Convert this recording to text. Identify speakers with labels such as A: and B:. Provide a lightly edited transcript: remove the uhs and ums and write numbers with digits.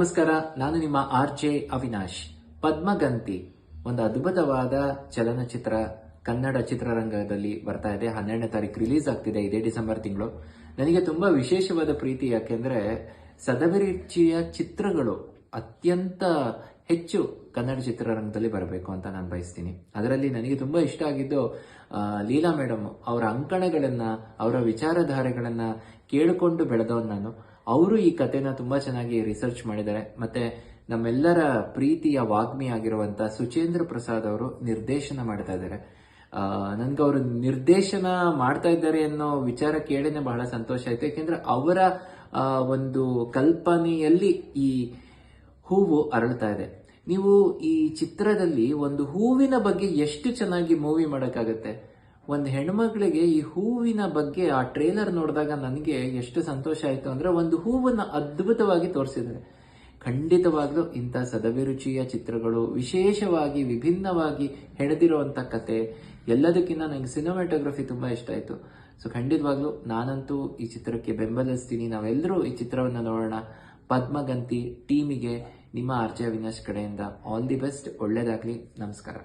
A: ನಮಸ್ಕಾರ. ನಾನು ನಿಮ್ಮ RJ ಅವಿನಾಶ್. ಪದ್ಮಗಂತಿ ಒಂದು ಅದ್ಭುತವಾದ ಚಲನಚಿತ್ರ ಕನ್ನಡ ಚಿತ್ರರಂಗದಲ್ಲಿ ಬರ್ತಾ ಇದೆ. 12ನೇ ತಾರೀಕು ರಿಲೀಸ್ ಆಗ್ತಿದೆ ಇದೇ ಡಿಸೆಂಬರ್ ತಿಂಗಳು. ನನಗೆ ತುಂಬಾ ವಿಶೇಷವಾದ ಪ್ರೀತಿ, ಯಾಕೆಂದ್ರೆ ಸದಭಿರುಚಿಯ ಚಿತ್ರಗಳು ಅತ್ಯಂತ ಹೆಚ್ಚು ಕನ್ನಡ ಚಿತ್ರರಂಗದಲ್ಲಿ ಬರಬೇಕು ಅಂತ ನಾನು ಬಯಸ್ತೀನಿ. ಅದರಲ್ಲಿ ನನಗೆ ತುಂಬಾ ಇಷ್ಟ ಆಗಿದ್ದು ಲೀಲಾ ಮೇಡಮ್ ಅವರ ಅಂಕಣಗಳನ್ನ, ಅವರ ವಿಚಾರಧಾರೆಗಳನ್ನ ಕೇಳಿಕೊಂಡು ಬೆಳೆದವನು ನಾನು. ಅವರು ಈ ಕಥೆನ ತುಂಬಾ ಚೆನ್ನಾಗಿ ರಿಸರ್ಚ್ ಮಾಡಿದ್ದಾರೆ. ಮತ್ತೆ ನಮ್ಮೆಲ್ಲರ ಪ್ರೀತಿಯ ವಾಗ್ಮಿ ಆಗಿರುವಂತ ಸುಚೇಂದ್ರ ಪ್ರಸಾದ್ ಅವರು ನಿರ್ದೇಶನ ಮಾಡ್ತಾ ಇದ್ದಾರೆ. ನನ್ಗೆ ಅವರು ನಿರ್ದೇಶನ ಮಾಡ್ತಾ ಇದ್ದಾರೆ ಅನ್ನೋ ವಿಚಾರ ಕೇಳಿನೇ ಬಹಳ ಸಂತೋಷ ಆಯ್ತು. ಯಾಕೆಂದ್ರೆ ಅವರ ಒಂದು ಕಲ್ಪನೆಯಲ್ಲಿ ಈ ಹೂವು ಅರಳ್ತಾ ಇದೆ. ನೀವು ಈ ಚಿತ್ರದಲ್ಲಿ ಒಂದು ಹೂವಿನ ಬಗ್ಗೆ ಎಷ್ಟು ಚೆನ್ನಾಗಿ ಮೂವಿ ಮಾಡೋಕ್ಕಾಗತ್ತೆ. ಒಂದು ಹೆಣ್ಮಕ್ಳಿಗೆ ಈ ಹೂವಿನ ಬಗ್ಗೆ ಆ ಟ್ರೇಲರ್ ನೋಡಿದಾಗ ನನಗೆ ಎಷ್ಟು ಸಂತೋಷ ಆಯಿತು ಅಂದ್ರೆ, ಒಂದು ಹೂವನ್ನ ಅದ್ಭುತವಾಗಿ ತೋರಿಸಿದ್ದಾರೆ. ಖಂಡಿತವಾಗ್ಲೂ ಇಂಥ ಸದಭಿರುಚಿಯ ಚಿತ್ರಗಳು, ವಿಶೇಷವಾಗಿ ವಿಭಿನ್ನವಾಗಿ ಹೆಣೆದಿರುವಂತ ಕತೆ, ಎಲ್ಲದಕ್ಕಿಂತ ನನಗೆ ಸಿನಿಮಾಟೋಗ್ರಫಿ ತುಂಬಾ ಇಷ್ಟ ಆಯಿತು. ಸೊ ಖಂಡಿತವಾಗ್ಲೂ ನಾನಂತೂ ಈ ಚಿತ್ರಕ್ಕೆ ಬೆಂಬಲಿಸ್ತೀನಿ. ನಾವೆಲ್ಲರೂ ಈ ಚಿತ್ರವನ್ನ ನೋಡೋಣ. ಪದ್ಮಗಂತಿ ಟೀಮಿಗೆ ನಿಮ್ಮ RJ ಅವಿನಾಶ್ ಕಡೆಯಿಂದ ಆಲ್ ದಿ ಬೆಸ್ಟ್. ಒಳ್ಳೇದಾಗ್ಲಿ. ನಮಸ್ಕಾರ.